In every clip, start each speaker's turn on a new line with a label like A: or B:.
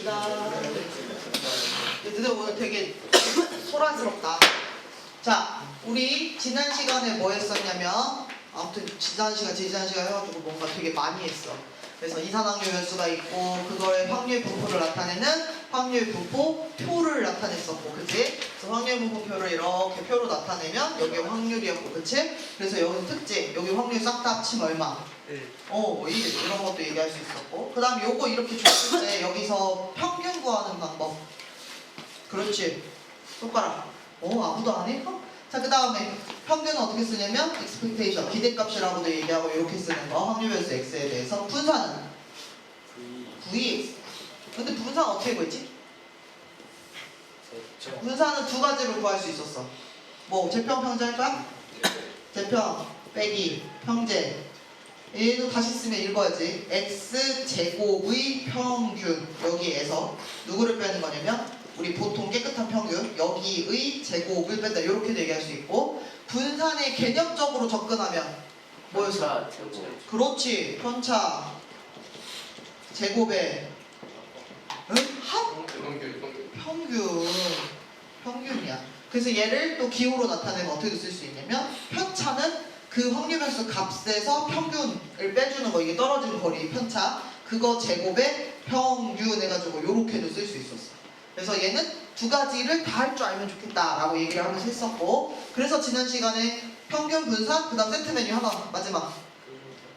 A: 감사합니다. 얘들 오늘 되게 소란스럽다. 자, 우리 지난 시간에 뭐 했었냐면 아무튼 지난 시간 해가지고 뭔가 되게 많이 했어. 그래서 이산확률 변수가 있고 그거의 확률 분포를 나타내는 확률 분포 표를 나타냈었고, 그치? 그래서 확률 분포표를 이렇게 표로 나타내면 여기 확률이었고, 그치? 그래서 여기 특징, 여기 확률 싹 다 합치면 얼마? 뭐 이런 것도 얘기할 수 있었고, 그 다음에 요거 이렇게 줬을 때 여기서 평균 구하는 방법. 그렇지. 손가락. 아무도 안 해? 자, 그 다음에 평균은 어떻게 쓰냐면 expectation, 기대값이라고도 얘기하고 이렇게 쓰는 거. 확률 변수 x에 대해서. 분산은 VX. 근데 분산 어떻게 구했지? 분산은 두 가지로 구할 수 있었어. 뭐 제평 평제 할까? 제평 빼기 평제. 얘도 다시 쓰면 읽어야지. x제곱의 평균. 여기에서 누구를 빼는 거냐면 우리 보통 깨끗한 평균, 여기의 제곱을 뺀다. 이렇게도 얘기할 수 있고, 분산에 개념적으로 접근하면 뭐였어? 그렇지. 편차 제곱의 합? 평균이야. 그래서 얘를 또 기호로 나타내면 어떻게 쓸 수 있냐면, 편차는 그 확률 변수 값에서 평균을 빼주는 거, 이게 떨어지는 거리 편차, 그거 제곱의 평균 해가지고 요렇게도 쓸 수 있었어. 그래서 얘는 두 가지를 다 할 줄 알면 좋겠다라고 얘기를 하면서 했었고, 그래서 지난 시간에 평균 분산, 그 다음 세트 메뉴 하나, 마지막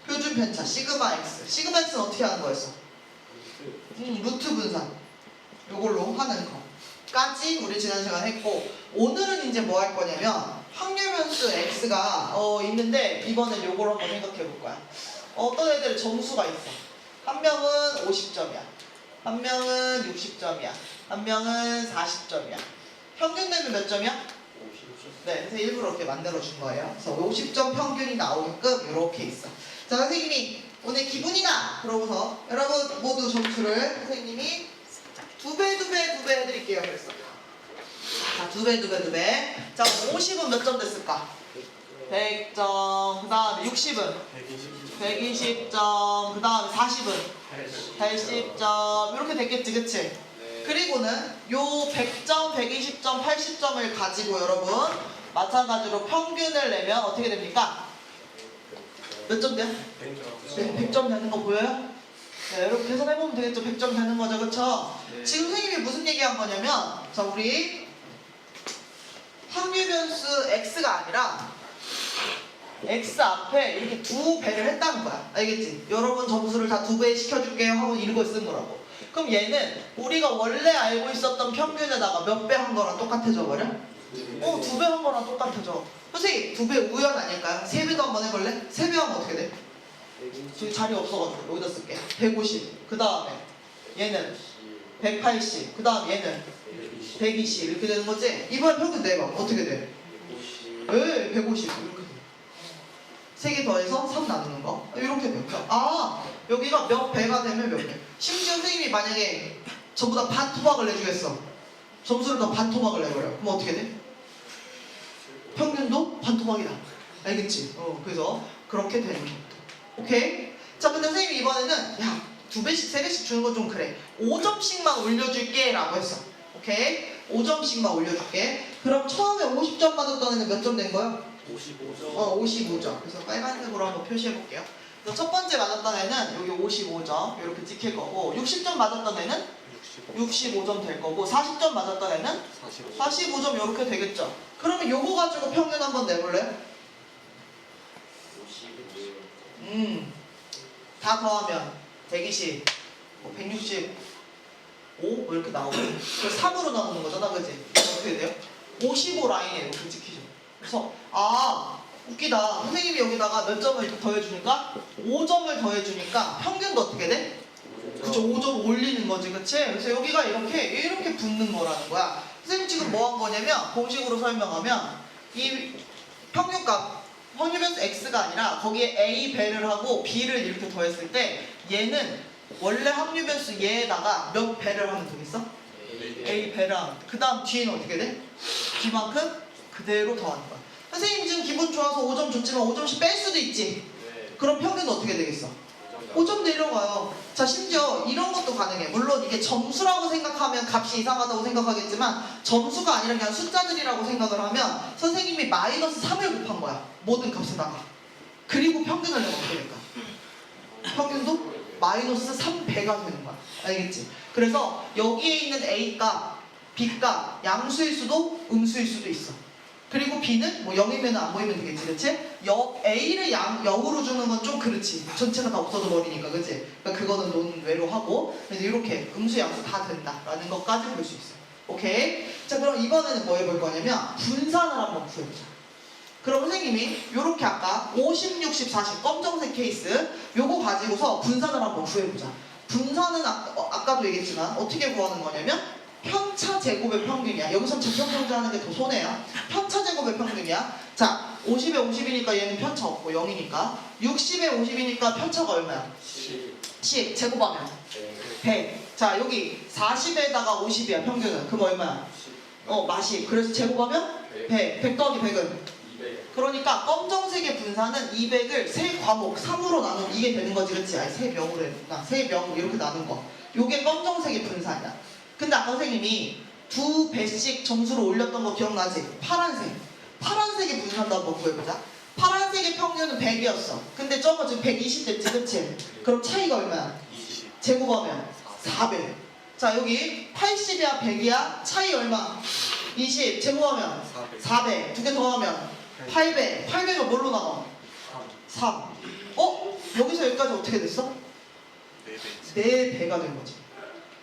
A: 표준 편차, 시그마 x. 시그마 x는 어떻게 하는 거였어? 루트 분산. 요걸로 하는 거까지 우리 지난 시간에 했고, 오늘은 이제 뭐 할 거냐면 확률 변수 x가 있는데, 이번엔 요걸 한번 생각해 볼 거야. 어떤 애들 점수가 있어. 한 명은 50점이야. 한 명은 60점이야. 한 명은 40점이야. 평균 되면 몇 점이야? 50점. 네, 그래서 일부러 이렇게 만들어준 거예요. 그래서 50점 평균이 나오게끔 이렇게 있어. 자, 선생님이 오늘 기분이나 그러고서 여러분 모두 점수를 선생님이 두 배 해드릴게요. 그랬어. 자, 두 배. 자, 50은 몇 점 됐을까? 100점. 그 다음에 60은? 120점. 그 다음에 40은? 80점. 이렇게 됐겠지, 그치? 네. 그리고는 요 100점, 120점, 80점을 가지고 여러분 마찬가지로 평균을 내면 어떻게 됩니까? 몇 점 돼요? 100점. 네, 100점 되는 거 보여요? 네, 여러분 계산해보면 되겠죠? 100점 되는 거죠, 그쵸? 네. 지금 선생님이 무슨 얘기한 거냐면, 자, 우리 확률 변수 x가 아니라 x 앞에 이렇게 두 배를 했다는 거야. 알겠지? 여러분 점수를 다 두 배 시켜줄게요 하고 이거 쓴 거라고. 그럼 얘는 우리가 원래 알고 있었던 평균에다가 몇 배 한 거랑 똑같아져 버려? 두 배 한 거랑 똑같아져. 선생님, 두 배 우연 아닐까요? 세 배도 한번 해볼래? 세 배 하면 어떻게 돼? 저기 자리 없어가지고 여기다 쓸게. 150. 그 다음에 얘는 180. 그 다음 얘는 120. 이렇게 되는 거지? 이번에 평균 내봐. 어떻게 돼? 150. 이렇게 돼. 3개 더해서 3 나누는 거. 이렇게 돼요. 여기가 몇 배가 되면 몇 배. 심지어 선생님이 만약에 전부 다 반 토막을 내주겠어. 점수를 다 반 토막을 내버려. 그럼 어떻게 돼? 평균도 반 토막이다. 알겠지? 그래서 그렇게 되는 것도. 오케이? 자, 근데 선생님이 이번에는 두 배씩, 세 배씩 주는 건 좀 그래. 5점씩만 올려줄게 라고 했어. 오케이? 5점씩만 올려줄게. 그럼 처음에 50점 받았던 애는 몇 점 된 거야? 55점. 55점. 그래서 빨간색으로 한번 표시해볼게요. 그래서 첫 번째 맞았던 애는 여기 55점 이렇게 찍힐 거고, 60점 맞았던 애는 65점 될 거고, 40점 맞았던 애는 45점 이렇게 되겠죠. 그러면 요거 가지고 평균 한번 내볼래? 다 더하면 120, 165 뭐 이렇게 나오고, 그래서 3으로 나오는 거잖아, 그치? 어떻게 돼요? 55 라인에 이렇게 찍히죠. 그래서 웃기다. 선생님이 여기다가 몇 점을 더해주니까 5점을 더해주니까 평균도 어떻게 돼? 그쵸, 5점 올리는 거지, 그치? 그래서 여기가 이렇게 붙는 거라는 거야. 선생님 지금 뭐 한 거냐면, 공식으로 설명하면 이 평균값, 확률 변수 x가 아니라 거기에 a 배를 하고 b를 이렇게 더했을 때 얘는 원래 확률 변수 얘에다가 몇 배를 하면 되겠어? a 배를 하면 돼. 그 다음 뒤는 어떻게 돼? 뒤만큼 그대로 더하는 거야. 선생님 지금 기분 좋아서 5점 줬지만 5점씩 뺄 수도 있지? 그럼 평균은 어떻게 되겠어? 5점 내려가요. 자, 심지어 이런 것도 가능해. 물론 이게 점수라고 생각하면 값이 이상하다고 생각하겠지만 점수가 아니라 그냥 숫자들이라고 생각을 하면 선생님이 마이너스 3을 곱한 거야. 모든 값에다가. 그리고 평균을 내면 어떻게 될까? 평균도 마이너스 3배가 되는 거야. 알겠지? 그래서 여기에 있는 A가 B가 양수일 수도 음수일 수도 있어. 그리고 B는 뭐 0이면 안 보이면 되겠지, 그치? A를 0으로 주는 건 좀 그렇지. 전체가 다 없어져 버리니까, 그치? 그러니까 그거는 논외로 하고, 그래서 이렇게 음수, 양수 다 된다라는 것까지 볼 수 있어요. 오케이? 자, 그럼 이번에는 뭐 해볼 거냐면 분산을 한번 구해보자. 그럼 선생님이 요렇게 아까 50, 60, 40 검정색 케이스 요거 가지고서 분산을 한번 구해보자. 분산은 아까도 얘기했지만 어떻게 구하는 거냐면 편차 제곱의 평균이야. 여기서 적정평균하는 게 더 손해야. 편차 제곱의 평균이야. 자, 50에 50이니까 얘는 편차 없고 0이니까 60에 50이니까 편차가 얼마야? 10 제곱하면 100. 자, 여기 40에다가 50이야 평균은. 그럼 얼마야? 맛이. 그래서 제곱하면 100. 100 더하기 100은? 그러니까 검정색의 분산은 200을 세 과목 3으로 나누면 이게 되는 거지, 그치? 아니, 세 명으로 했구나. 세 명 이렇게 나눈 거. 요게 검정색의 분산이야. 근데 아까 선생님이 2배씩 점수를 올렸던 거 기억나지? 파란색의 분산도 한번 구해보자. 파란색의 평균은 100이었어. 근데 저거 지금 120 됐지, 그치? 그럼 차이가 얼마야?
B: 20.
A: 제곱하면 4배. 자, 여기 80이야 100이야? 차이 얼마? 20 제곱하면 4배. 두 개 더하면 8배. 8배가 뭘로 나와? 3. 여기서 여기까지 어떻게 됐어? 4배가 된 거지.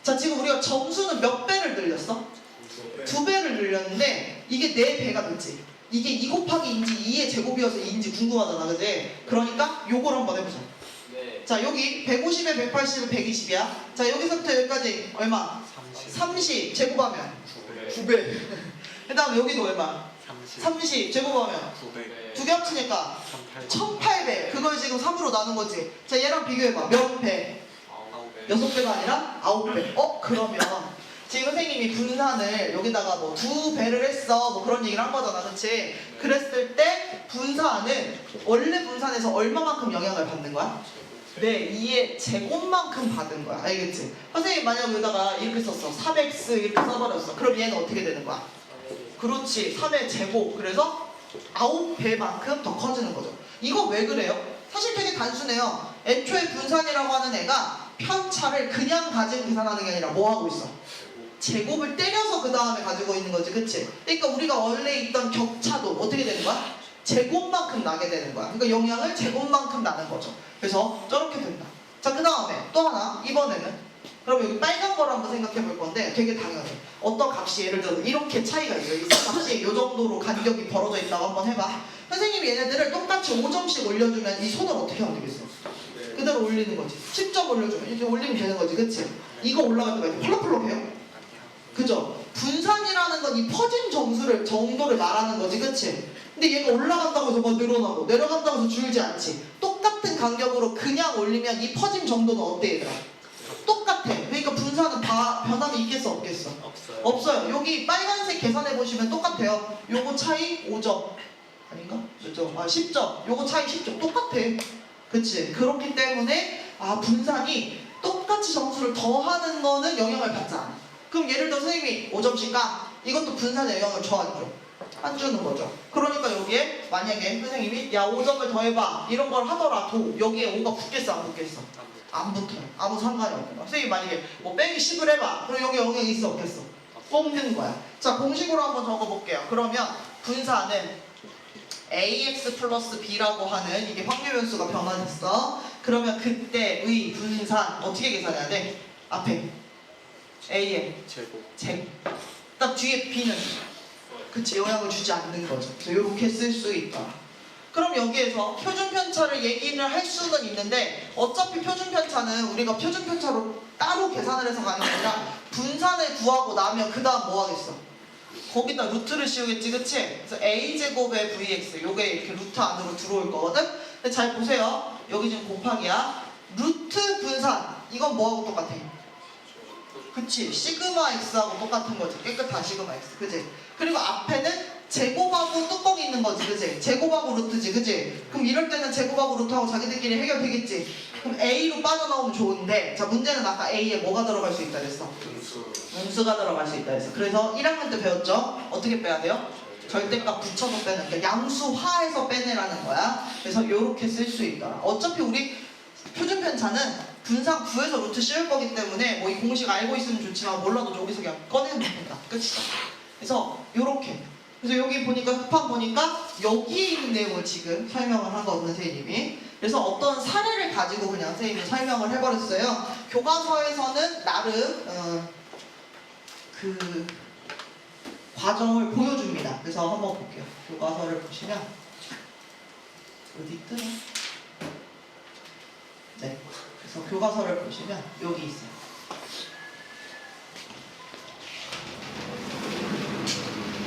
A: 자, 지금 우리가 점수는 몇 배를 늘렸어? 2배를 늘렸는데 이게 4배가 됐지. 이게 2 곱하기 2인지 2의 제곱이어서 2인지 궁금하잖아, 그지? 그러니까 요걸 한번 해보자. 자, 여기 150에 180에 120이야. 자, 여기서부터 여기까지 얼마? 30 제곱하면 9배. 그 다음에 여기도 얼마? 30 제곱하면 2개 합치니까 1800. 그걸 지금 3으로 나눈 거지. 자, 얘랑 비교해봐. 몇 배? 6배가 아니라 9배. 그러면 지금 선생님이 분산을 여기다가 뭐 2배를 했어 뭐 그런 얘기를 한 거잖아, 그치? 그랬을 때 분산은 원래 분산에서 얼마만큼 영향을 받는 거야? 네, 2의 제곱만큼 받은 거야. 알겠지? 선생님 만약 여기다가 이렇게 썼어. 3x 이렇게 써버렸어. 그럼 얘는 어떻게 되는 거야? 그렇지, 3의 제곱. 그래서 9배만큼 더 커지는 거죠. 이거 왜 그래요? 사실 되게 단순해요. 애초에 분산이라고 하는 애가 편차를 그냥 가지고 계산하는 게 아니라 뭐 하고 있어? 제곱을 때려서 그 다음에 가지고 있는 거지, 그치? 그러니까 우리가 원래 있던 격차도 어떻게 되는 거야? 제곱만큼 나게 되는 거야. 그러니까 영향을 제곱만큼 나는 거죠. 그래서 저렇게 된다. 자, 그 다음에 또 하나, 이번에는 그럼 여기 빨간 걸 한번 생각해 볼 건데 되게 당연해. 어떤 값이 예를 들어서 이렇게 차이가 있어요. 이 값이 이 정도로 간격이 벌어져 있다고 한번 해봐. 선생님이 얘네들을 똑같이 5점씩 올려주면 이 손을 어떻게 하면 되겠어? 그대로 올리는 거지. 10점 올려주면 이렇게 올리면 되는 거지, 그치? 이거 올라갈 때가 이렇게 펄럭펄럭해요? 그죠? 분산이라는 건 이 퍼진 정도를 말하는 거지, 그치? 근데 얘가 올라간다고 해서 뭐 늘어나고 내려간다고 해서 줄지 않지. 똑같은 간격으로 그냥 올리면 이 퍼짐 정도는 어때, 얘들아? 똑같아. 그러니까 분산은 변함이 있겠어, 없겠어? 없어요. 여기 빨간색 계산해 보시면 똑같아요. 요거 차이 5점 아닌가? 몇 점? 10점. 요거 차이 10점. 똑같아. 그치? 그렇기 때문에 분산이 똑같이 점수를 더하는 거는 영향을 받지 않아. 그럼 예를 들어 선생님이 5점씩 까. 이것도 분산에 영향을 줘, 안 줘? 안 주는 거죠. 그러니까 여기에 만약에 선생님이 야 5점을 더해봐 이런 걸 하더라도 여기에 5가 붙겠어, 안 붙겠어? 안 붙어요. 아무 상관이 없는 거야. 선생님이 만약에 뭐 빼기 10을 해봐. 그럼 여기 영향이 있어, 없겠어? 뽑는 거야. 자, 공식으로 한번 적어볼게요. 그러면 분산은 ax 플러스 b라고 하는 이게 확률 변수가 변화됐어. 그러면 그때의 분산 어떻게 계산해야 돼? 앞에 a의 제곱. 딱 뒤에 b는 그치, 영향을 주지 않는 거죠. 그래서 이렇게 쓸 수 있다. 그럼 여기에서 표준편차를 얘기를 할 수는 있는데 어차피 표준편차는 우리가 표준편차로 따로 계산을 해서 가는 게 아니라 분산을 구하고 나면 그 다음 뭐 하겠어? 거기다 루트를 씌우겠지, 그치? 그래서 a제곱의 vx 요게 이렇게 루트 안으로 들어올 거거든? 근데 잘 보세요. 여기 지금 곱하기야. 루트 분산 이건 뭐하고 똑같아? 그치, 시그마 x하고 똑같은 거지. 깨끗한 시그마 x, 그치? 그리고 앞에는 제곱하고 뚜껑이 있는 거지, 그지? 제곱하고 루트지, 그지? 그럼 이럴 때는 제곱하고 루트하고 자기들끼리 해결되겠지? 그럼 A로 빠져나오면 좋은데, 자, 문제는 아까 A에 뭐가 들어갈 수 있다 그랬어? 음수가 들어갈 수 있다 그랬어. 그래서 1학년 때 배웠죠? 어떻게 빼야 돼요? 절대값 붙여서 빼는, 그러니까 양수화해서 빼내라는 거야. 그래서 이렇게 쓸 수 있더라. 어차피 우리 표준 편차는 분산 구해서 루트 씌울 거기 때문에 뭐 이 공식 알고 있으면 좋지만 몰라도 여기서 그냥 꺼내면 됩니다. 끝이죠. 그래서 요렇게. 그래서 여기 보니까 흡판 보니까 여기에 있는 내용을 지금 설명을 한 거거든요, 선생님이. 그래서 어떤 사례를 가지고 그냥 선생님이 설명을 해버렸어요. 교과서에서는 나름 그 과정을 보여줍니다. 그래서 한번 볼게요. 교과서를 보시면 어디 있더라? 네. 그래서 교과서를 보시면 여기 있어요.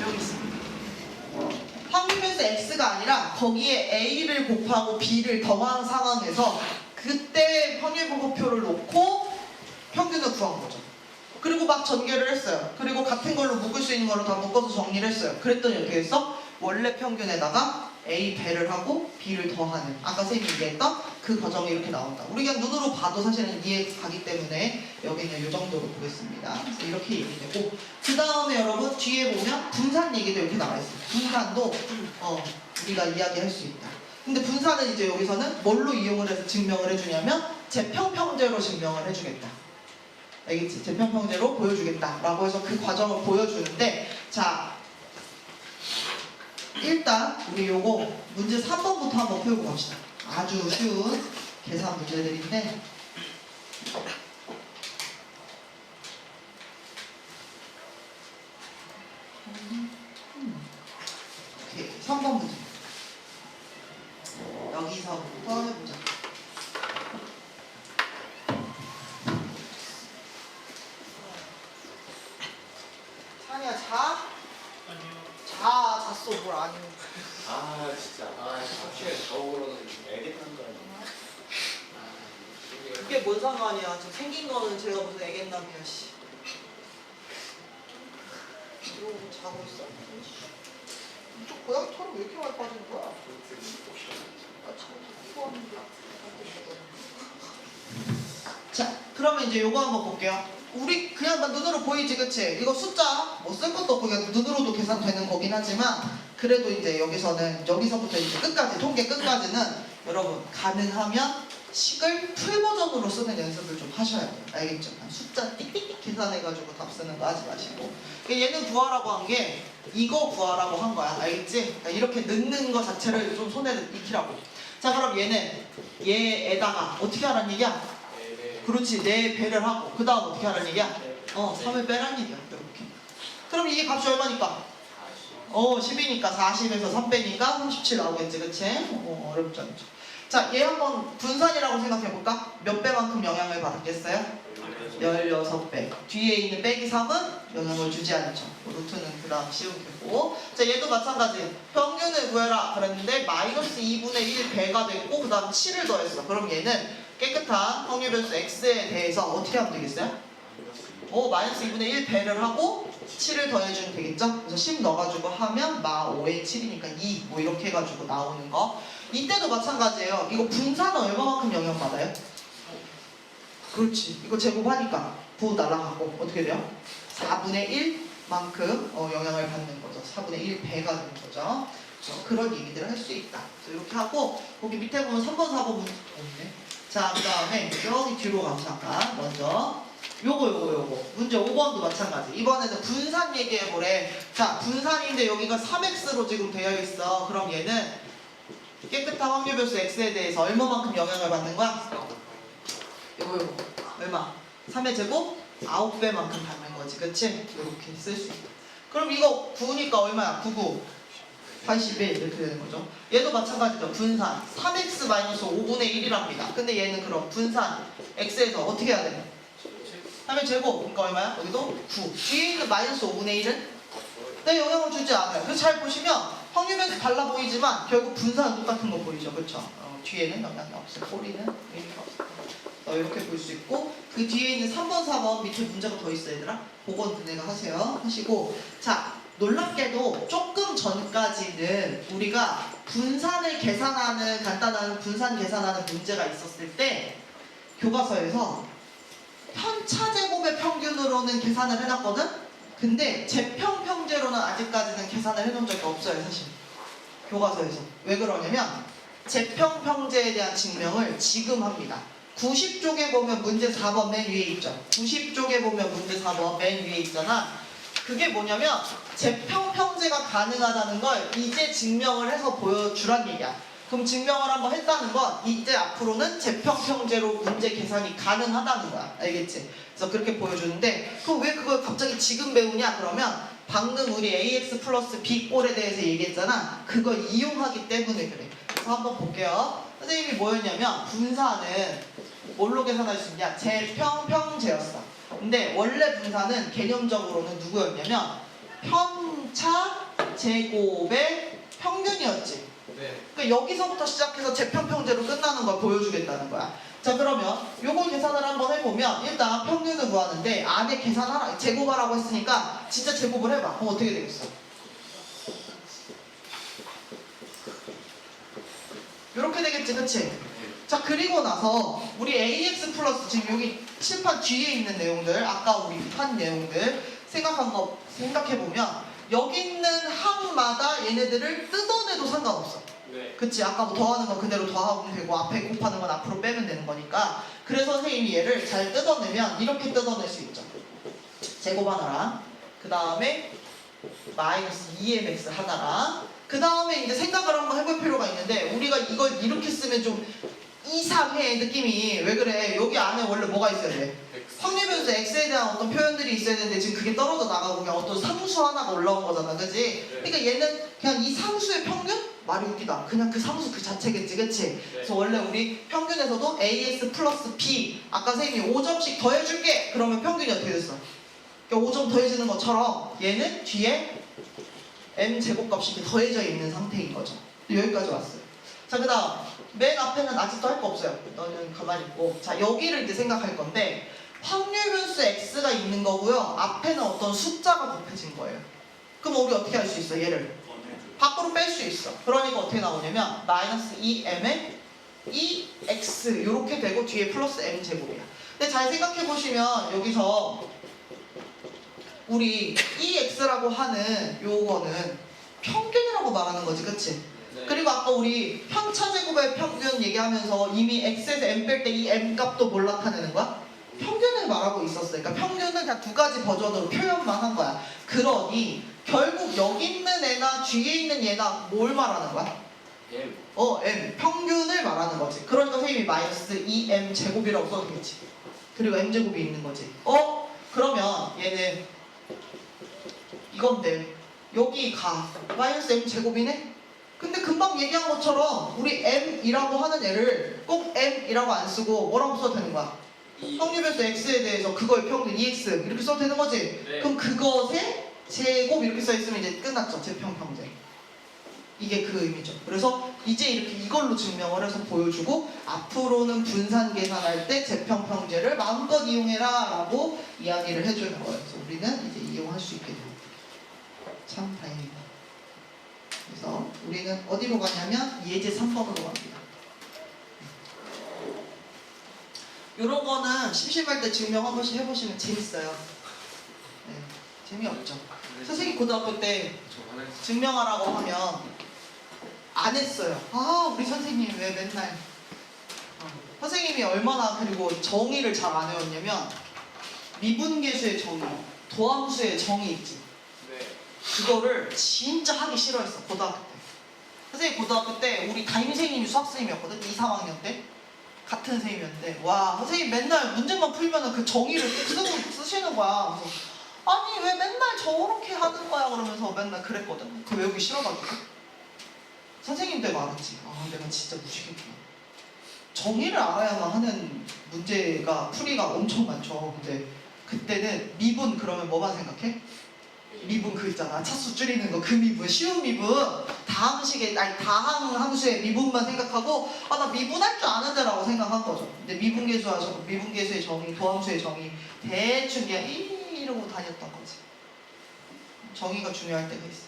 A: 여기 있습니다. 확률변수 x가 아니라 거기에 a를 곱하고 b를 더한 상황에서 그때 확률분포표를 놓고 평균을 구한 거죠. 그리고 막 전개를 했어요. 그리고 같은 걸로 묶을 수 있는 걸로 다 묶어서 정리를 했어요. 그랬더니 어떻게 했어? 원래 평균에다가 A 배를 하고 B를 더하는, 아까 선생님이 얘기했던 그 과정이 이렇게 나온다. 우리가 눈으로 봐도 사실은 이해가 가기 때문에 여기는 이 정도로 보겠습니다. 그래서 이렇게 얘기되고, 그 다음에 여러분 뒤에 보면 분산 얘기도 이렇게 나와 있어요. 분산도 우리가 이야기할 수 있다. 근데 분산은 이제 여기서는 뭘로 이용을 해서 증명을 해주냐면 재평평제로 증명을 해주겠다. 알겠지? 재평평제로 보여주겠다 라고 해서 그 과정을 보여주는데, 자, 일단 우리 요거 문제 3번부터 한번 풀고 갑시다. 아주 쉬운 계산 문제들인데, 오케이, 3번 문제. 여기서부터 해보자. 찬이야, 자? 잤어. 뭘 아니면.
B: 아 진짜 사실 저거로는 애겠다는 거 아니야?
A: 그게 뭔 상관이야. 지금 생긴 거는 제가 무슨 애겠남이야, 씨. 이러고 자고 있어? 이쪽 고양이 털이 왜 이렇게 많이 빠지는 거야? 아, 참, 피곤한데. 자, 그러면 이제 요거 한번 볼게요. 우리 그냥 눈으로 보이지, 그치? 이거 숫자 뭐 쓸 것도 없고 그냥 눈으로도 계산되는 거긴 하지만, 그래도 이제 여기서부터 이제 끝까지, 통계 끝까지는 여러분 가능하면 식을 풀버전으로 쓰는 연습을 좀 하셔야 돼요. 알겠죠? 숫자 띡띡띡 계산해가지고 답 쓰는 거 하지 마시고. 얘는 구하라고 한 게 이거 구하라고 한 거야. 알겠지? 그러니까 이렇게 넣는 거 자체를 좀 손에 익히라고. 자, 그럼 얘에다가 어떻게 하라는 얘기야? 그렇지, 4배를 하고 그 다음 어떻게 하라는 얘기야? 3을 빼라는 얘기야. 이렇게. 그럼 이게 값이 얼마니까? 10이니까 40에서 3 빼니까 37 나오겠지, 그치? 어렵지 않죠. 자, 얘 한번 분산이라고 생각해볼까? 몇 배만큼 영향을 받았겠어요? 16배. 뒤에 있는 빼기 3은 영향을 주지 않죠. 루트는 그 다음 씌우면 되고. 자, 얘도 마찬가지. 평균을 구해라 그랬는데 마이너스 2분의 1 배가 됐고 그 다음 7을 더했어. 그럼 얘는 깨끗한 확률변수 x에 대해서 어떻게 하면 되겠어요? 마이너스 2분의 1 배를 하고 7을 더해주면 되겠죠? 그래서 10 넣어가지고 하면 마 5에 7이니까 2 뭐 이렇게 해가지고 나오는 거. 이때도 마찬가지예요. 이거 분산은 얼마만큼 영향받아요? 그렇지. 이거 제곱하니까 부 날아가고 어떻게 돼요? 4분의 1만큼 영향을 받는 거죠. 4분의 1 배가 되는 거죠. 그런 얘기들을 할 수 있다. 그래서 이렇게 하고 거기 밑에 보면 3번, 4번 문제 없네. 자, 그 다음에 여기 뒤로 가서 잠깐 먼저 요거 문제 5번도 마찬가지. 이번에는 분산 얘기해보래. 자, 분산인데 여기가 3x로 지금 되어 있어. 그럼 얘는 깨끗한 확률변수 x에 대해서 얼마만큼 영향을 받는 거야? 요거 얼마? 3의 제곱 9배만큼 받는 거지, 그치? 이렇게 쓸 수 있다. 그럼 이거 9니까 얼마야? 99 81 이렇게 되는 거죠. 얘도 마찬가지죠. 분산 3x-5분의 1이랍니다. 근데 얘는 그럼 분산 x에서 어떻게 해야 돼? 3의 제곱, 그러니까 얼마야? 여기도 9. 뒤에 있는 마이너스 5분의 1은 내 영향을 주지 않아요. 그래서 잘 보시면 확률변수 달라 보이지만 결국 분산은 똑같은 거 보이죠, 그렇죠? 뒤에는 영향이 없어요. 꼬리는 의미가 없어요. 이렇게 볼 수 있고, 그 뒤에 있는 3번, 4번 밑에 문제가 더 있어, 얘들아. 그건 너네가 하세요. 하시고, 자, 놀랍게도 조금 전까지는 우리가 분산을 계산하는 간단한 분산 계산하는 문제가 있었을 때 교과서에서 편차제곱의 평균으로는 계산을 해놨거든? 근데 제평평제로는 아직까지는 계산을 해놓은 적이 없어요, 사실. 교과서에서. 왜 그러냐면 제평평제에 대한 증명을 지금 합니다. 90쪽에 보면 문제 4번 맨 위에 있죠. 90쪽에 보면 문제 4번 맨 위에 있잖아. 그게 뭐냐면 제평평제가 가능하다는 걸 이제 증명을 해서 보여주란 얘기야. 그럼 증명을 한번 했다는 건 이제 앞으로는 제평평제로 문제 계산이 가능하다는 거야. 알겠지? 그래서 그렇게 보여주는데 그럼 왜 그걸 갑자기 지금 배우냐? 그러면 방금 우리 ax 플러스 b 꼴에 대해서 얘기했잖아. 그걸 이용하기 때문에 그래. 그래서 한번 볼게요. 선생님이 뭐였냐면 분산은 뭘로 계산할 수 있냐? 제평평제였어. 근데 원래 분산은 개념적으로는 누구였냐면 편차 제곱의 평균이었지.
B: 네.
A: 그러니까 여기서부터 시작해서 제평평제로 끝나는 걸 보여주겠다는 거야. 자, 그러면 요거 계산을 한번 해보면 일단 평균을 구하는데 안에 계산하라, 제곱하라고 했으니까 진짜 제곱을 해봐. 그럼 어떻게 되겠어? 이렇게 되겠지, 그치? 자, 그리고 나서 우리 ax 플러스 지금 여기 칠판 뒤에 있는 내용들, 아까 우리 한 내용들 생각한 거 생각해보면 여기 있는 항마다 얘네들을 뜯어내도 상관없어.
B: 네.
A: 그치? 아까 뭐 더하는 건 그대로 더하면 되고 앞에 곱하는 건 앞으로 빼면 되는 거니까. 그래서 선생님이 얘를 잘 뜯어내면 이렇게 뜯어낼 수 있죠. 제곱하나랑 그 다음에 마이너스 2mx 하나랑 그 다음에 이제 생각을 한번 해볼 필요가 있는데 우리가 이걸 이렇게 쓰면 좀 이상해 느낌이. 왜 그래? 여기 안에 원래 뭐가 있어야 돼? 확률변수 x에 대한 어떤 표현들이 있어야 되는데 지금 그게 떨어져 나가고 그냥 어떤 상수 하나가 올라온 거잖아, 그지? 그러니까 얘는 그냥 이 상수의 평균? 말이 웃기다. 그냥 그 상수 그 자체겠지, 그치? 그래서 원래 우리 평균에서도 ax 플러스 b 아까 선생님이 5점씩 더해줄게! 그러면 평균이 어떻게 됐어? 그러니까 5점 더해지는 것처럼 얘는 뒤에 m 제곱값이 이렇게 더해져 있는 상태인 거죠. 여기까지 왔어요. 자, 그 다음 맨 앞에는 아직도 할 거 없어요. 너는 가만히 있고. 자, 여기를 이제 생각할 건데 확률 변수 x가 있는 거고요. 앞에는 어떤 숫자가 곱해진 거예요. 그럼 우리 어떻게 할 수 있어? 얘를 밖으로 뺄 수 있어. 그러니까 어떻게 나오냐면 마이너스 2m에 2x 이렇게 되고 뒤에 플러스 m 제곱이야. 근데 잘 생각해 보시면 여기서 우리 2x라고 하는 요거는 평균이라고 말하는 거지, 그치?
B: 네.
A: 그리고 아까 우리 편차 제곱의 평균 얘기하면서 이미 x에서 m 뺄 때 이 m 값도 뭘 나타내는 거야? 평균을 말하고 있었어요. 그러니까 평균은 그냥 두 가지 버전으로 표현만 한 거야. 그러니 결국 여기 있는 애나 뒤에 있는 얘나 뭘 말하는 거야?
B: M.
A: m. 평균을 말하는 거지. 그러니까 선생님이 마이너스 2m 제곱이라고 써도 되겠지. 그리고 m 제곱이 있는 거지. 그러면 얘는 이건데 여기 가. 마이너스 m 제곱이네? 근데 금방 얘기한 것처럼 우리 m이라고 하는 애를 꼭 m이라고 안 쓰고 뭐라고 써도 되는 거야? 확률변수 x에 대해서 그거의 평균 2x 이렇게 써도 되는 거지?
B: 네.
A: 그럼 그것의 제곱 이렇게 써있으면 이제 끝났죠. 제평평제. 이게 그 의미죠. 그래서 이제 이렇게 이걸로 증명을 해서 보여주고 앞으로는 분산 계산할 때 제평평제를 마음껏 이용해라 라고 이야기를 해주는 거예요. 그래서 우리는 이제 이용할 수 있게 됩니다. 참 다행이다. 그래서 우리는 어디로 가냐면 예제 3번으로 갑니다. 요런 거는 심심할 때 증명 한 번씩 해보시면 재밌어요. 네, 재미없죠. 선생님 고등학교 때
B: 저 하나
A: 증명하라고 하면 안 했어요. 우리 선생님이 왜 맨날 선생님이 얼마나 그리고 정의를 잘 안 외웠냐면 미분계수의 정의, 도함수의 정의 있지.
B: 네.
A: 그거를 진짜 하기 싫어했어. 고등학교 때. 선생님 고등학교 때 우리 담임선생님이 수학선생님이었거든. 2, 3학년 때. 같은 선생님이었는데 와 선생님 맨날 문제만 풀면은 그 정의를 꼭 쓰시는 거야. 그래서 아니 왜 맨날 저렇게 하는 거야 그러면서 맨날 그랬거든. 그 외우기 싫어가지고 선생님 때 말았지. 내가 진짜 무식했구나. 정의를 알아야만 하는 문제가 풀이가 엄청 많죠. 근데 그때는 미분 그러면 뭐만 생각해? 미분 그 있잖아. 차수 줄이는 거 그 미분 쉬운 미분 다항식의 아니 다항 함수의 미분만 생각하고 나 미분할 줄 아는데 라고 생각한 거죠. 근데 미분계수의 정의 도함수의 정의 대충 그냥 이러고 다녔던 거지. 정의가 중요할 때가 있어.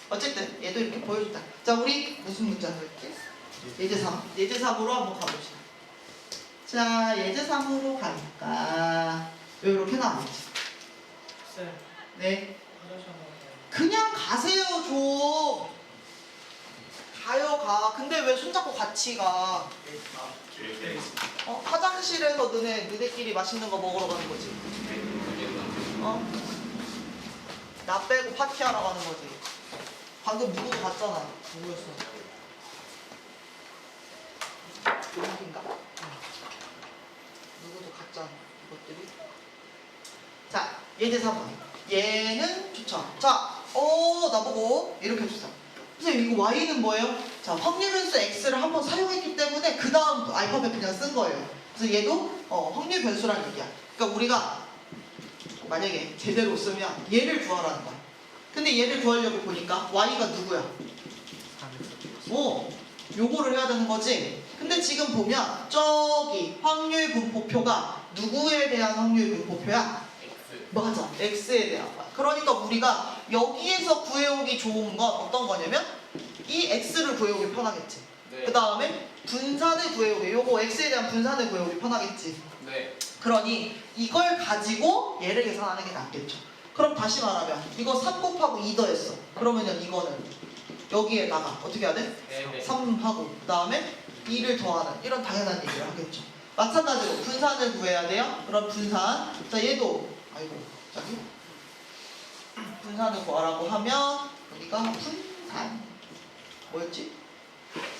A: 어쨌든 얘도 이렇게 보여줬다. 자, 우리 무슨 문제 하고 있지? 예제 3. 예제 3으로 한번 가봅시다. 자, 예제 3으로 가니까 이렇게 나오지.
C: 쌤,
A: 네.
C: 화장실 한번 가요.
A: 그냥 가세요 좀. 가요 가. 근데 왜 손잡고 같이 가? 화장실에서 너네끼리 맛있는 거 먹으러 가는 거지. 나 빼고 파티하러 가는 거지. 방금 누구도 갔잖아. 누구였어? 누구인가? 누구도 갔잖아. 이것들이. 자, 예제 3번. 얘는 좋죠. 자, 나보고 이렇게 해주세요. 선생님, 이거 y는 뭐예요? 자, 확률변수 x를 한번 사용했기 때문에 그 다음 알파벳 그냥 쓴 거예요. 그래서 얘도 확률 변수란 얘기야. 그러니까 우리가 만약에 제대로 쓰면 얘를 구하라는 거야. 근데 얘를 구하려고 보니까 y가 누구야? 요거를 해야 되는 거지. 근데 지금 보면 저기 확률 분포표가 누구에 대한 확률 분포표야? 맞아, x에 대한 거야. 그러니까 우리가 여기에서 구해오기 좋은 건 어떤 거냐면 이 x를 구해오기 편하겠지.
B: 네.
A: 그 다음에 분산을 구해오기, 요거 x에 대한 분산을 구해오기 편하겠지.
B: 네.
A: 그러니 이걸 가지고 얘를 계산하는 게 낫겠죠. 그럼 다시 말하면 이거 3 곱하고 2 더했어. 그러면은 이거는 여기에다가 어떻게 해야 돼?
B: 네.
A: 3하고 그 다음에 2를 더하는 이런 당연한 얘기를 하겠죠. 마찬가지로 분산을 구해야 돼요. 그럼 분산. 자, 얘도 저기 분산을 구하라고 하면 여기가 분산 뭐였지?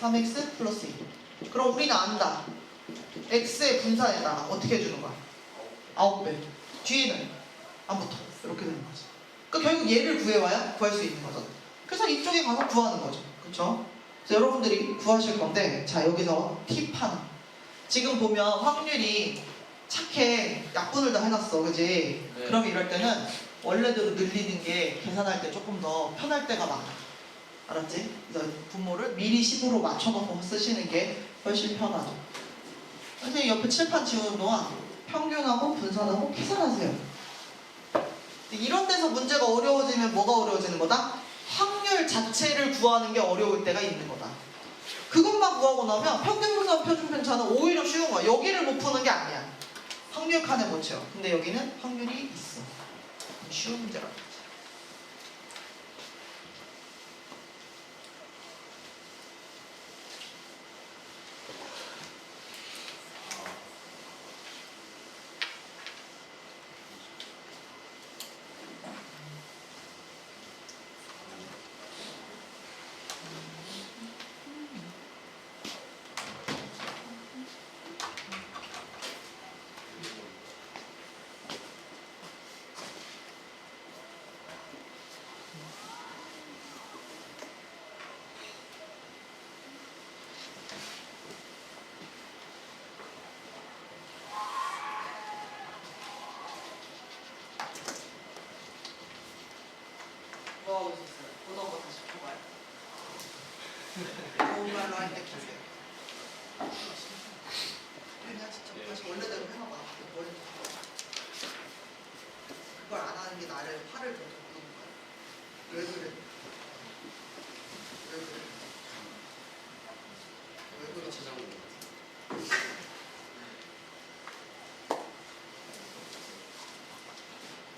A: 3x 플러스 2. 그럼 우리는 안다. x의 분산에다가 어떻게 해주는 거야? 9배. 뒤에는 안 붙어. 이렇게 되는 거지. 그러니까 결국 얘를 구해와야 구할 수 있는 거죠. 그래서 이쪽에 가서 구하는 거죠. 그쵸? 그래서 여러분들이 구하실 건데, 자, 여기서 팁 하나. 지금 보면 확률이 착해 약분을 다 해놨어. 그지?
B: 네.
A: 그럼 이럴 때는 원래대로 늘리는 게 계산할 때 조금 더 편할 때가 많아. 알았지? 그래서 분모를 미리 10으로 맞춰놓고 쓰시는 게 훨씬 편하죠. 선생님 옆에 칠판 지우는 동안 평균하고 분산하고 계산하세요. 이런 데서 문제가 어려워지면 뭐가 어려워지는 거다? 확률 자체를 구하는 게 어려울 때가 있는 거다. 그것만 구하고 나면 평균 분산 표준 편차는 오히려 쉬운 거야. 여기를 못 푸는 게 아니야. 확률 칸에 못 채워. 근데 여기는 확률이 있어. 쉬운 문제라고. 뭐 하고 있었어요? 보던 거 다시 봐봐요. 정말로 할 때 기세요. 그냥 진짜 다시 원래대로 해놔봐. 원래 그걸 안 하는 게 나를 화를 더 돋구는 거야. 왜 그래? 왜 그래? 왜 그래?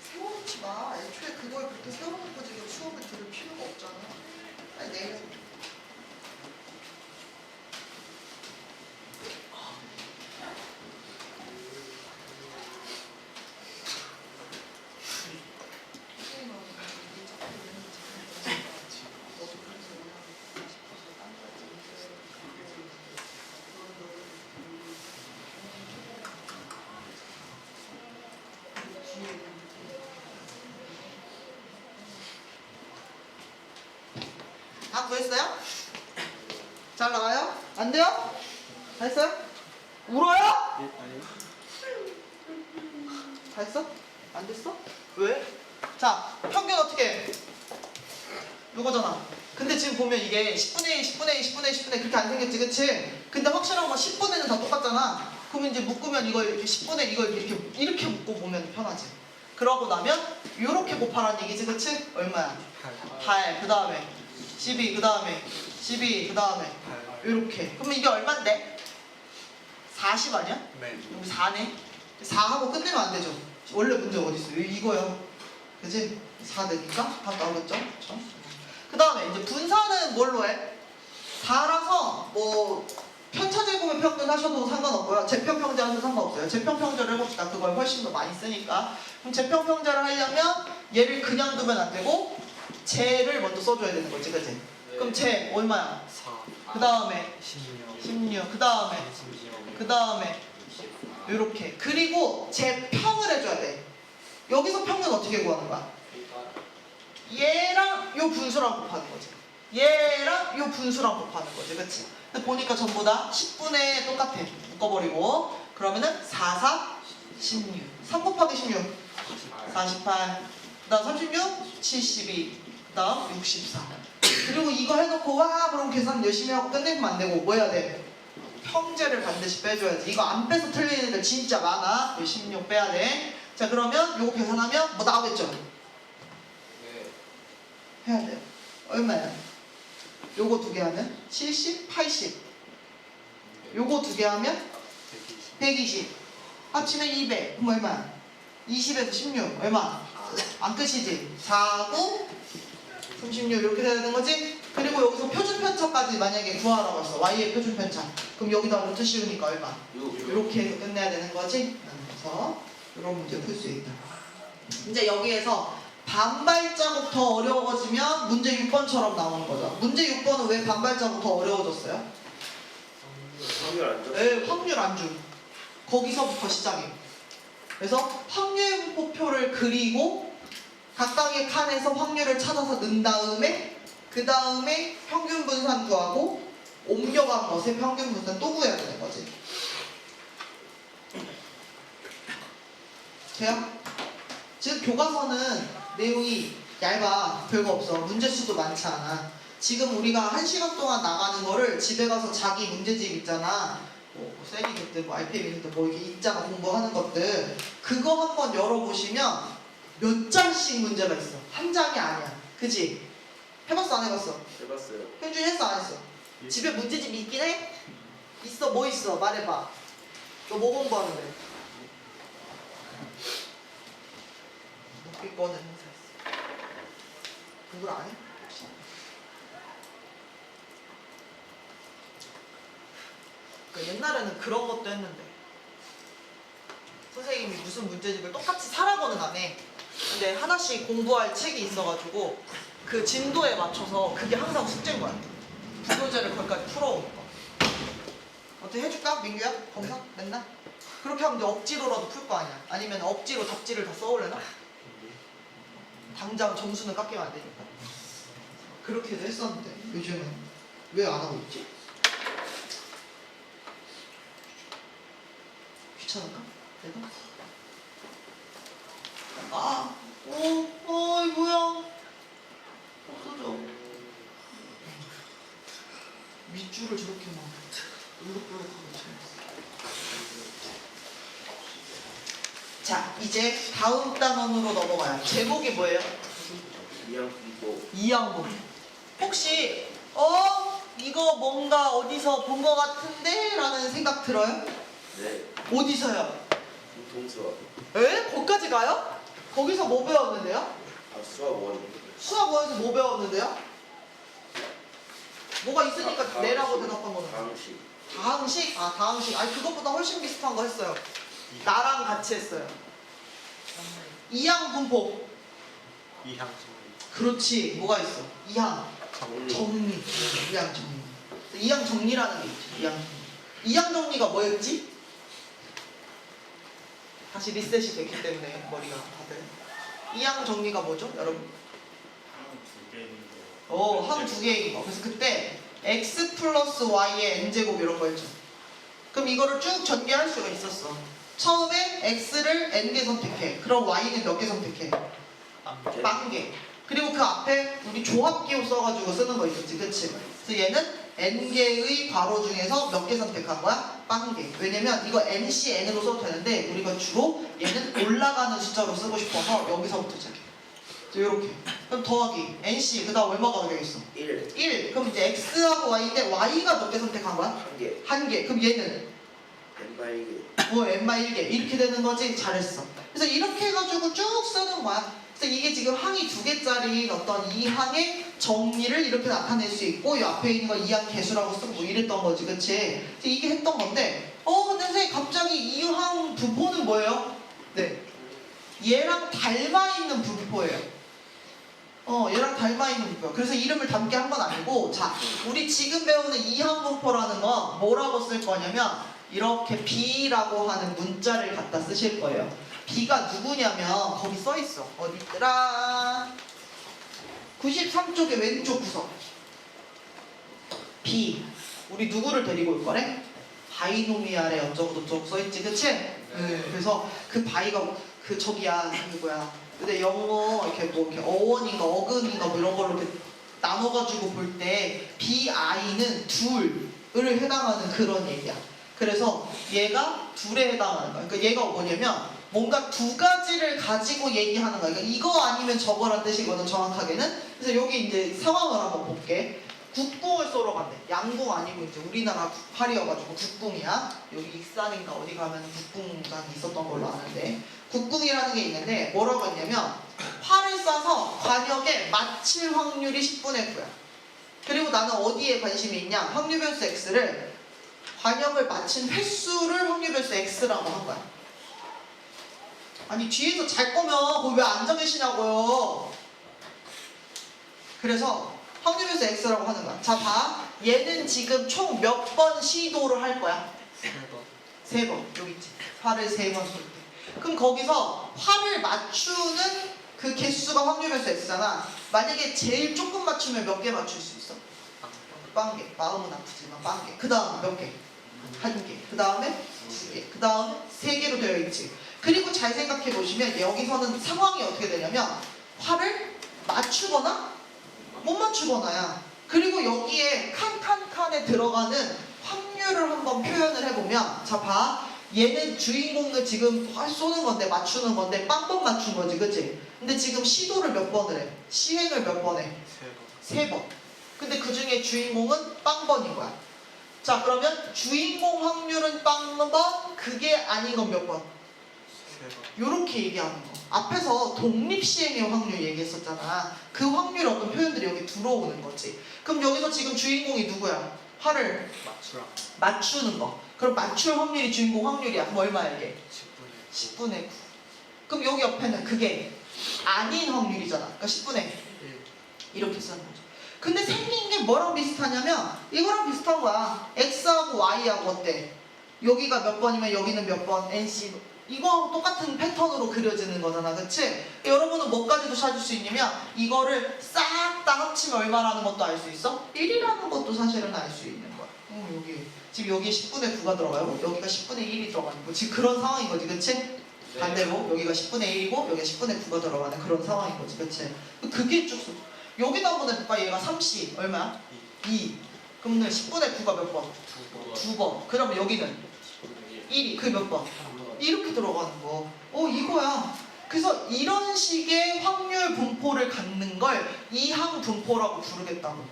A: 세워놓지 마. 애초에 그걸 그렇게 세워놓고 지금 수업을 들을 필요가 없잖아. 아니 내일 다 구했어요? 잘 나가요? 안 돼요? 다 했어요? 울어요? 다 했어? 안 됐어? 왜? 자, 평균 어떻게 해? 이거잖아. 근데 지금 보면 이게 10분의 1, 10분의 1, 10분의 1, 10분의 1 그렇게 안 생겼지, 그치? 근데 확실한 건 10분의 1은 다 똑같잖아. 그러면 이제 묶으면 이걸 이렇게 10분의 1 이걸 이렇게 묶고 보면 편하지. 그러고 나면 요렇게 곱하라는 얘기지, 그치? 얼마야? 8. 그 다음에 12. 그 다음에 12. 그 다음에 요렇게. 그러면 이게 얼만데? 40 아니야?
C: 네.
A: 그럼 4네. 4하고 끝내면 안 되죠. 원래 문제 어디 있어? 이거야. 그치? 4 되니까 답 나오겠죠? 그쵸? 그 다음에 이제 분산은 뭘로 해? 4라서 뭐 편차제곱의 평균 하셔도 상관없고요. 재평평제 하셔도 상관없어요. 재평평제를 해봅시다. 그걸 훨씬 더 많이 쓰니까. 그럼 재평평제를 하려면 얘를 그냥 두면 안 되고 재를 먼저 써줘야 되는 거지, 그치? 그럼 재 얼마야?
C: 4.
A: 그 다음에
C: 16.
A: 16. 그 다음에
C: 36.
A: 그 다음에 요렇게. 그리고 재평을 해줘야 돼. 여기서 평균 어떻게 구하는 거야? 얘랑 요 분수랑 곱하는 거지. 얘랑 요 분수랑 곱하는 거지, 그치? 근데 보니까 전부 다 10분의 똑같아. 묶어버리고. 그러면은 4, 4, 16. 3 곱하기 16. 48. 그 다음 36, 72. 그 다음 64. 그리고 이거 해놓고 와 그럼 계산 열심히 하고 끝내면 안 되고 뭐 해야 돼? 평제를 반드시 빼줘야지. 이거 안 빼서 틀리는 애들 진짜 많아. 16 빼야 돼. 자 그러면 요거 계산하면 뭐 나오겠죠? 해야 돼요. 얼마야? 요거 두 개 하면 70, 80. 요거 두 개 하면 120. 합치면 200. 그럼 얼마야? 20에서 16. 얼마? 안 끝이지? 4, 9, 36 이렇게 돼야 되는 거지? 그리고 여기서 표준 편차까지 만약에 구하라고 했어. y의 표준 편차. 그럼 여기다 루트 씌우니까 얼마? 이렇게 해서 끝내야 되는 거지? 그래서 이런 문제 풀 수 있다. 이제 여기에서 반발자국 더 어려워지면 문제 6번처럼 나오는 거죠. 문제 6번은 왜 반발자국 더 어려워졌어요?
B: 확률 안 좋아.
A: 네, 확률 안줌. 거기서부터 시작해. 그래서 확률분포표를 그리고 각각의 칸에서 확률을 찾아서 넣은 다음에 그 다음에 평균 분산 구하고 옮겨간 것에 평균 분산 또 구해야 되는 거지. 돼요? 즉 교과서는 내용이 얇아. 별거 없어. 문제수도 많지 않아. 지금 우리가 1시간 동안 나가는 거를 집에 가서 자기 문제집 있잖아. 뭐 셀이 됐든 뭐 RPM이 됐든 뭐 이렇게 있잖아. 공부하는 것들. 그거 한번 열어보시면 몇 장씩 문제가 있어. 한 장이 아니야. 그지? 해봤어 안 해봤어?
B: 해봤어요.
A: 현준이 했어 안 했어? 집에 문제집 있긴 해? 있어. 뭐 있어? 말해봐. 너 뭐 공부하는데? 이거는 행사했어. 공부를 안 해? 혹시? 그러니까 옛날에는 그런 것도 했는데 선생님이 무슨 문제집을 똑같이 사라고는 안 해. 근데 하나씩 공부할 책이 있어가지고 그 진도에 맞춰서 그게 항상 숙제인 거야. 부교재를 거기까지 풀어오는 거. 어떻게 해줄까? 민규야? 검사? 맨날? 그렇게 하면 이제 억지로라도 풀 거 아니야. 아니면 억지로 답지를 다 써올래나? 당장 점수는 깎이면 안 되니까. 그렇게도 했었는데 요즘은 왜 안 하고 있지? 귀찮을까? 내가? 이 뭐야? 없어져. 밑줄을 저렇게 막 울룩불룩하고 쳐놨어. 자, 이제 다음 단원으로 넘어가요. 제목이 뭐예요?
B: 이양분포.
A: 이양분. 혹시 이거 뭔가 어디서 본 것 같은데? 라는 생각 들어요?
B: 네.
A: 어디서요?
B: 동수학.
A: 에? 거기까지 가요? 거기서 뭐 배웠는데요?
B: 아 수학 원.
A: 수학 원에서 뭐 배웠는데요? 뭐가 있으니까
B: 다항식.
A: 내라고 대답한 거는
B: 다항식.
A: 다항식? 아 다항식. 아니 그것보다 훨씬 비슷한 거 했어요. 나랑 같이 했어요. 이항분포.
C: 이항 정리.
A: 그렇지. 뭐가 있어? 이항
B: 정리.
A: 정리. 이항 정리. 이항 정리라는 게 있죠. 이항 정리. 이항 정리가 뭐였지? 다시 리셋이 됐기 때문에 머리가 다들. 이항 정리가 뭐죠, 여러분? 항 두 개인 거. 그래서 그때 x 플러스 y의 n제곱 이런 거 했죠. 그럼 이거를 쭉 전개할 수가 있었어. 처음에 x를 n개 선택해. 그럼 y는 몇 개 선택해? 빵개. 그리고 그 앞에 우리 조합기호 써가지고 쓰는 거 있었지, 그치? 그래서 얘는 n개의 괄호 중에서 몇 개 선택한 거야? 빵개. 왜냐면 이거 ncn으로 써도 되는데 우리가 주로 얘는 올라가는 숫자로 쓰고 싶어서 여기서부터 시작해. 이렇게. 그럼 더하기 nc 그 다음 얼마가 되겠어?
B: 1.
A: 1. 그럼 이제 x하고 y인데 y가 몇 개 선택한 거야?
B: 1개.
A: 한 개. 그럼 얘는
B: n-1개.
A: n마 1개 이렇게 되는 거지. 잘했어. 그래서 이렇게 해가지고 쭉 쓰는 거야. 그래서 이게 지금 항이 2개짜리 어떤 이 항의 정리를 이렇게 나타낼 수 있고 이 앞에 있는 거 이항 개수라고 쓰고 뭐 이랬던 거지, 그치? 그래서 이게 했던 건데 근데 선생님 갑자기 이 항 분포는 뭐예요? 네, 얘랑 닮아 있는 분포예요. 얘랑 닮아 있는 분포야. 그래서 이름을 담게 한 건 아니고, 자, 우리 지금 배우는 이항 분포라는 건 뭐라고 쓸 거냐면 이렇게 B라고 하는 문자를 갖다 쓰실 거예요. B가 누구냐면 거기 써 있어. 어디 있더라? 93쪽의 왼쪽 구석. B. 우리 누구를 데리고 올 거래? 바이노미알에 어쩌고 저쩌고 써 있지, 그치? 네. 그래서 그 바이가 그 저기야, 그 뭐야? 근데 영어 이렇게 뭐 이렇게 어원인가 어근인가 뭐 이런 걸로 이렇게 나눠가지고 볼 때 BI는 둘을 해당하는 그런 얘기야. 그래서 얘가 둘에 해당하는 거야. 그러니까 얘가 뭐냐면 뭔가 두 가지를 가지고 얘기하는 거야. 그러니까 이거 아니면 저거란 뜻이거든, 정확하게는. 그래서 여기 이제 상황을 한번 볼게. 국궁을 쏘러 간대. 양궁 아니고 이제 우리나라 활이어가지고 국궁이야. 여기 익산인가 어디 가면 국궁이 있었던 걸로 아는데, 국궁이라는 게 있는데 뭐라고 했냐면 활을 쏴서 관역에 맞힐 확률이 10분의 9야. 그리고 나는 어디에 관심이 있냐? 확률변수 x를 관역을 맞힌 횟수를 확률변수 x라고 한 거야. 아니 뒤에서 잘 거면 거기 왜 앉아 계시냐고요. 그래서 확률변수 x라고 하는 거야. 자, 봐. 얘는 지금 총 몇 번 시도를 할 거야?
C: 3번.
A: 3번. 여기 있지. 활을 3번 쏠 때. 그럼 거기서 활을 맞추는 그 개수가 확률변수 x잖아. 만약에 제일 조금 맞추면 몇 개 맞출 수 있어? 빵개. 마음은 아프지만 빵개. 그 다음 몇 개? 한 개. 그 다음에 2개. 그 다음에 3개로 되어 있지. 그리고 잘 생각해 보시면 여기서는 상황이 어떻게 되냐면 활을 맞추거나 못 맞추거나야. 그리고 여기에 칸칸칸에 들어가는 확률을 한번 표현을 해보면, 자, 봐. 얘는 주인공을 지금 활 쏘는 건데 맞추는 건데 빵번 맞춘 거지, 그치? 근데 지금 시도를 몇 번을 해? 시행을 몇 번 해?
C: 3번.
A: 3번. 근데 그 중에 주인공은 빵번인 거야. 자, 그러면 주인공 확률은 빵번, 그게 아닌 건 몇 번?
C: 3번.
A: 요렇게 얘기하는 거. 앞에서 독립시행의 확률 얘기했었잖아. 그 확률 어떤 표현들이 여기 들어오는 거지. 그럼 여기서 지금 주인공이 누구야? 활을
C: 맞추라.
A: 맞추는 거. 그럼 맞출 확률이 주인공 확률이야. 그럼 얼마야 이게?
C: 10분의
A: 10분의 9. 그럼 여기 옆에는 그게 아닌 확률이잖아. 그러니까 10분의
C: 1.
A: 이렇게 쓰는 거죠. 근데 생긴 게 뭐랑 비슷하냐면 이거랑 비슷한 거야. x하고 y하고 어때? 여기가 몇 번이면 여기는 몇 번, nc. 이거 똑같은 패턴으로 그려지는 거잖아, 그치? 여러분은 뭐까지도 찾을 수 있냐면 이거를 싹 다 합치면 얼마라는 것도 알 수 있어? 1이라는 것도 사실은 알 수 있는 거야. 여기 지금 여기에 10분의 9가 들어가요. 여기가 10분의 1이 들어가는 거. 지금 그런 상황인 거지, 그치?
B: 네.
A: 반대로 여기가 10분의 1이고 여기가 10분의 9가 들어가는 그런 상황인 거지, 그치? 그게 쭉 써. 여기다 보면 봐, 얘가 3c 얼마야? 2. 그럼 10분의 9가 몇 번?
C: 2번.
A: 2번. 그러면 여기는 1이 그 몇 번? 이렇게 들어가는 거. 이거야. 그래서 이런 식의 확률 분포를 갖는 걸 이항 분포라고 부르겠다고.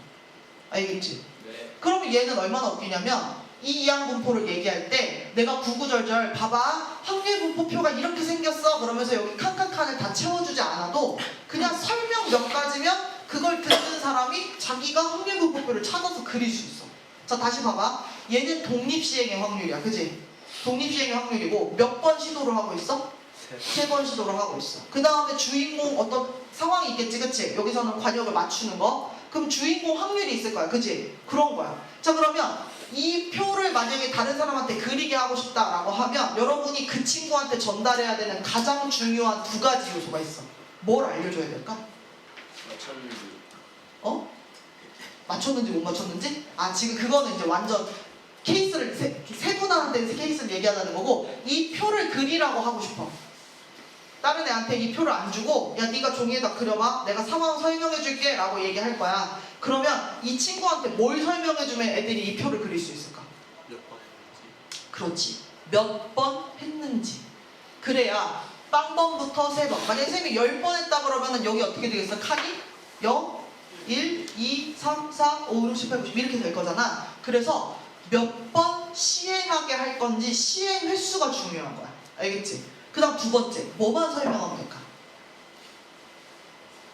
A: 알겠지?
B: 네.
A: 그러면 얘는 얼마나 웃기냐면 이 이항 분포를 얘기할 때 내가 구구절절 봐봐 확률 분포표가 이렇게 생겼어 그러면서 여기 칸칸칸을 다 채워주지 않아도 그냥 설명 몇 가지면 그걸 듣는 사람이 자기가 확률 분포표를 찾아서 그릴 수 있어. 자, 다시 봐봐. 얘는 독립시행의 확률이야, 그지? 독립시행의 확률이고 몇 번 시도를 하고 있어? 3번 시도를 하고 있어. 그 다음에 주인공 어떤 상황이 있겠지, 그치? 여기서는 관역을 맞추는 거. 그럼 주인공 확률이 있을 거야, 그치? 그런 거야. 자, 그러면 이 표를 만약에 다른 사람한테 그리게 하고 싶다라고 하면 여러분이 그 친구한테 전달해야 되는 가장 중요한 2가지 요소가 있어. 뭘 알려줘야 될까?
B: 맞췄는지.
A: 맞췄는지 못 맞췄는지? 지금 그거는 이제 완전 케이스를 세 분한테 케이스를 얘기하자는 거고 이 표를 그리라고 하고 싶어. 다른 애한테 이 표를 안 주고 야 네가 종이에다 그려봐 내가 상황 설명해 줄게 라고 얘기할 거야. 그러면 이 친구한테 뭘 설명해 주면 애들이 이 표를 그릴 수 있을까?
C: 몇번 했지?
A: 그렇지. 몇 번 했는지. 그래야 빵번부터 3번. 만약에 쌤이 10번 했다 그러면은 여기 어떻게 되겠어? 칸이 0, 1, 2, 3, 4, 5, 6, 7, 8, 9, 10 이렇게 될 거잖아. 그래서 몇 번 시행하게 할 건지 시행 횟수가 중요한 거야. 알겠지? 그 다음 두 번째. 뭐만 설명하면 될까?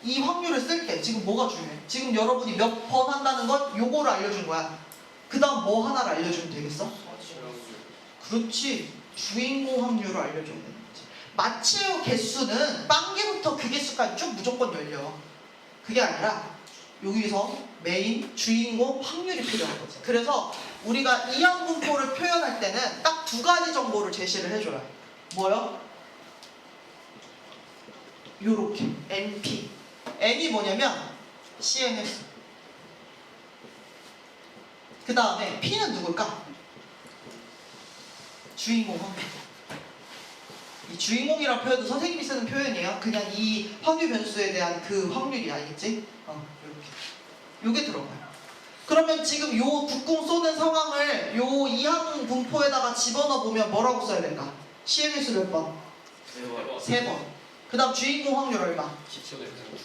A: 이 확률을 쓸 때 지금 뭐가 중요해? 지금 여러분이 몇 번 한다는 건 요거를 알려준 거야. 그 다음 뭐 하나를 알려주면 되겠어? 그렇지. 주인공 확률을 알려줘야 되는 거지. 마취의 개수는 빵개부터 그 개수까지 쭉 무조건 열려. 그게 아니라 여기서 메인 주인공 확률이 필요한 거지. 그래서 우리가 이항분포를 표현할 때는 딱 두 가지 정보를 제시를 해줘요. 뭐요? 요렇게 NP. N이 뭐냐면 CNS. 그 다음에 P는 누굴까? 주인공 확률. 이 주인공이라는 표현도 선생님이 쓰는 표현이에요. 그냥 이 확률 변수에 대한 그 확률이 알겠지? 이렇게. 요게 들어가요. 그러면 지금 요 국궁 쏘는 상황을 요 이항 분포에다가 집어넣어 보면 뭐라고 써야 될까? 시행횟수 몇 번? 3번. 그 다음 주인공 확률 얼마?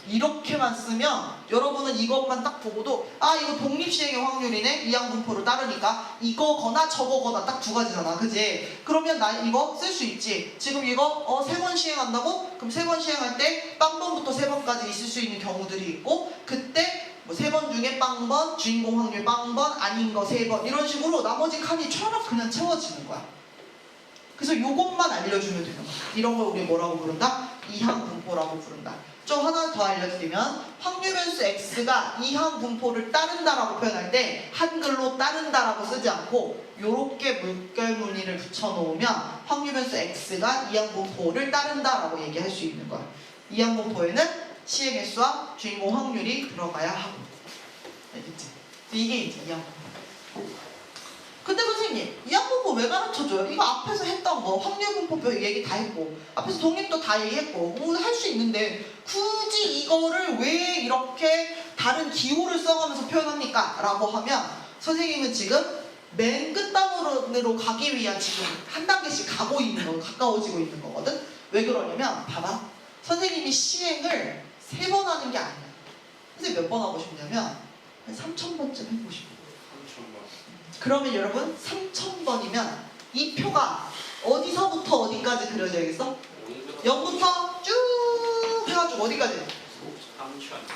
A: 이렇게만 쓰면 여러분은 이것만 딱 보고도 아 이거 독립시행의 확률이네 이항 분포를 따르니까 이거거나 저거거나 딱 두 가지잖아. 그지? 그러면 나 이거 쓸 수 있지. 지금 이거 3번 시행한다고? 그럼 3번 시행할 때 빵번부터 3번까지 있을 수 있는 경우들이 있고 그때 뭐 3번 중에 빵번, 주인공 확률 빵번, 아닌 거 3번 이런 식으로 나머지 칸이 쫙 그냥 채워지는 거야. 그래서 요것만 알려주면 되는 거야. 이런 걸 우리 뭐라고 부른다? 이항 분포라고 부른다. 좀 하나 더 알려드리면 확률 변수 x가 이항 분포를 따른다라고 표현할 때 한글로 따른다라고 쓰지 않고 요렇게 물결 무늬를 붙여놓으면 확률 변수 x가 이항 분포를 따른다라고 얘기할 수 있는 거야. 이항 분포에는 시행 횟수와 주인공 확률이 들어가야 하고. 알겠지? 이게 이제 이항 분포. 근데 선생님 이항 분포 왜 가르쳐줘요? 이거 앞에서 했던 거 확률 분포 얘기 다 했고 앞에서 독립도 다 얘기했고 할 수 있는데 굳이 이거를 왜 이렇게 다른 기호를 써가면서 표현합니까? 라고 하면 선생님은 지금 맨 끝단으로 가기 위한 지금 한 단계씩 가고 있는 거 가까워지고 있는 거거든. 왜 그러냐면 봐봐. 선생님이 시행을 3번 하는 게 아니야. 선생님 몇 번 하고 싶냐면 한 3000번쯤 해보고 싶어. 그러면 여러분 3000번이면 이 표가 어디서부터 어디까지 그려져야겠어? 0부터 쭉 해가지고 어디까지?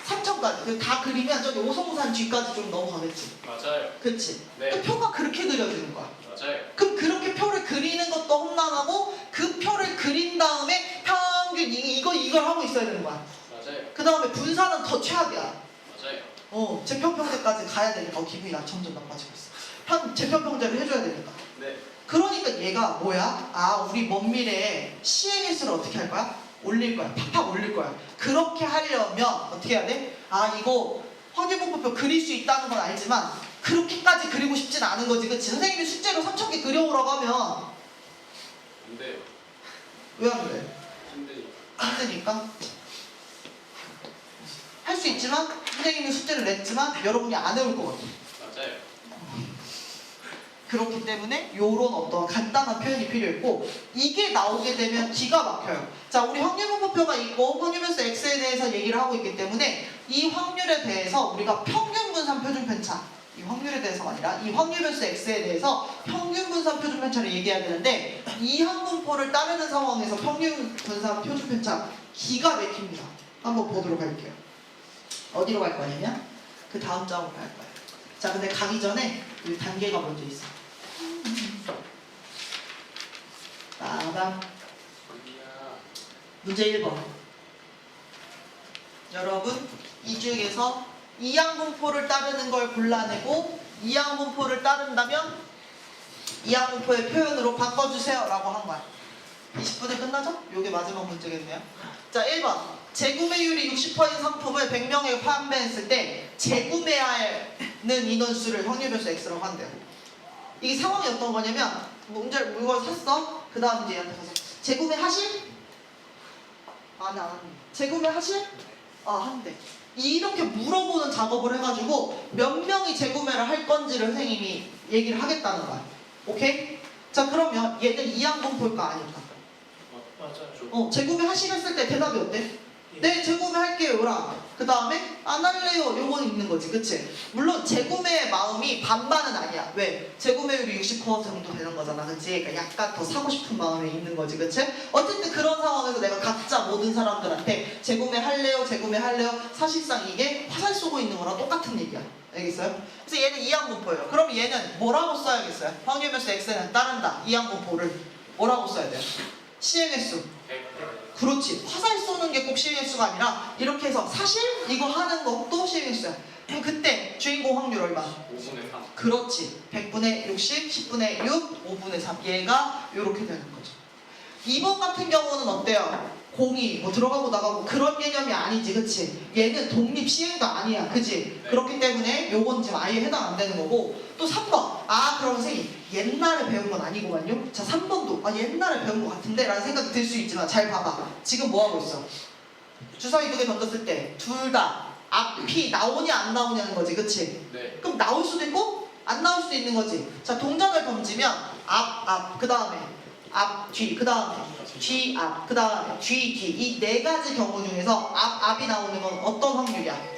A: 3000까지. 다 그리면 저기 오송산 뒤까지 좀 넘어가겠지.
B: 맞아요.
A: 그치?
B: 네.
A: 그 표가 그렇게 그려지는 거야.
B: 맞아요.
A: 그럼 그렇게 표를 그리는 것도 험난하고 그 표를 그린 다음에 평균 이걸 하고 있어야 되는 거야.
B: 맞아요.
A: 그 다음에 분산은 더 최악이야.
B: 맞아요.
A: 재평평제까지 가야 되니까 기분이 나 점점 나빠지고 있어. 재평평제를 해줘야 되니까.
B: 네.
A: 그러니까 얘가 뭐야? 아 우리 먼 미래에 시행횟수를 어떻게 할 거야? 올릴 거야. 팍팍 올릴 거야. 그렇게 하려면 어떻게 해야 돼? 아 이거 확률분포표 그릴 수 있다는 건 알지만 그렇게까지 그리고 싶진 않은 거지. 그치? 선생님이 숙제로 3000개 그려오라고 하면
B: 안 돼요.
A: 왜 안 그래?
B: 힘드니까.
A: 힘드니까 할 수 있지만 선생님이 숙제를 냈지만 여러분이 안 해올 것 같아.
B: 맞아요.
A: 그렇기 때문에 요런 어떤 간단한 표현이 필요했고 이게 나오게 되면 기가 막혀요. 자, 우리 확률분포표가 있고 확률변수 x에 대해서 얘기를 하고 있기 때문에 이 확률에 대해서 우리가 평균분산 표준편차 이 확률에 대해서가 아니라 이 확률변수 x에 대해서 평균분산 표준편차를 얘기해야 되는데 이 항분포를 따르는 상황에서 평균분산 표준편차 기가 막힙니다. 한번 보도록 할게요. 어디로 갈 거냐면 그 다음 장으로 갈 거예요. 자, 근데 가기 전에 여기 단계가 먼저 있어. 빠밤. 문제 1번. 여러분, 이 중에서 이항분포를 따르는 걸 골라내고 이항분포를 따른다면 이항분포의 표현으로 바꿔주세요 라고 한 거야. 20분에 끝나죠? 요게 마지막 문제겠네요. 자, 1번. 재구매율이 60%인 상품을 100명에 판매했을 때 재구매하는 인원수를 확률변수 x라고 한대요. 이게 상황이 어떤 거냐면 물건 샀어. 그 다음 이제 얘한테 가서 재구매하실? 안 해. 재구매 하실? 한대. 이렇게 물어보는 작업을 해가지고 몇 명이 재구매를 할 건지를 선생님이 얘기를 하겠다는 거야. 오케이? 자, 그러면 얘들 이항분 볼 거 아니까.
C: 맞아요.
A: 재구매 하시겠을 때 대답이 어때? 네, 재구매할게요 라. 그 다음에 안 할래요 요건 있는 거지, 그치? 물론 재구매의 마음이 반반은 아니야. 왜? 재구매율이 60% 정도 되는 거잖아, 그치? 그러니까 약간 더 사고 싶은 마음이 있는 거지, 그치? 어쨌든 그런 상황에서 내가 각자 모든 사람들한테 재구매할래요, 재구매할래요. 사실상 이게 화살 쏘고 있는 거랑 똑같은 얘기야. 알겠어요? 그래서 얘는 이항분포예요. 그럼 얘는 뭐라고 써야겠어요? 확률변수 x는 따른다. 이항분포를 뭐라고 써야 돼요? 시행횟수. 그렇지. 화살 쏘는 게 꼭 시행횟수가 아니라 이렇게 해서 사실 이거 하는 것도 시행횟수야. 그럼 그때 주인공 확률 얼마?
B: 5분의 3.
A: 그렇지. 100분의 60, 10분의 6, 5분의 3. 얘가 이렇게 되는 거죠. 2번 같은 경우는 어때요? 공이 뭐 들어가고 나가고 그런 개념이 아니지, 그치? 얘는 독립 시행도 아니야, 그치?
B: 네.
A: 그렇기 때문에 요건 지금 아예 해당 안 되는 거고. 또 3번. 그럼 선생님 옛날에 배운 건 아니구만요. 자, 3번도 옛날에 배운 것 같은데 라는 생각이 들 수 있지만 잘 봐봐. 지금 뭐 하고 있어? 주사위 2개 던졌을 때 둘 다 앞이 나오냐 안 나오냐는 거지, 그치?
B: 네.
A: 그럼 나올 수도 있고 안 나올 수도 있는 거지. 자, 동전을 던지면 앞, 그 다음에 앞, 뒤, 그 다음에 뒤, 앞, 그 다음에 뒤, 뒤. 이 네 가지 경우 중에서 앞이 나오는 건 어떤 확률이야?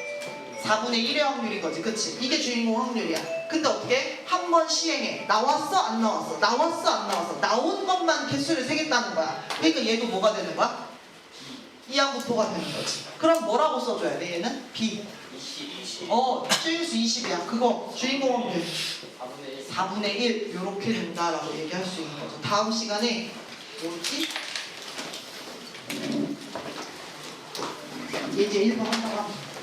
A: 4분의 1의 확률인 거지, 그치? 이게 주인공 확률이야. 근데 어떻게? 한 번 시행해. 나왔어, 안 나왔어? 나왔어, 안 나왔어? 나온 것만 개수를 세겠다는 거야. 그러니까 얘도 뭐가 되는 거야? 이항분포가 되는 거지. 그럼 뭐라고 써줘야 돼, 얘는? B.
B: 20.
A: 시행수 20이야. 그거 주인공 확률
B: 4분의 1.
A: 4분의 1 이렇게 된다라고 얘기할 수 있는 거죠. 다음 시간에 뭐지? 예제 1번 한다고 합니다.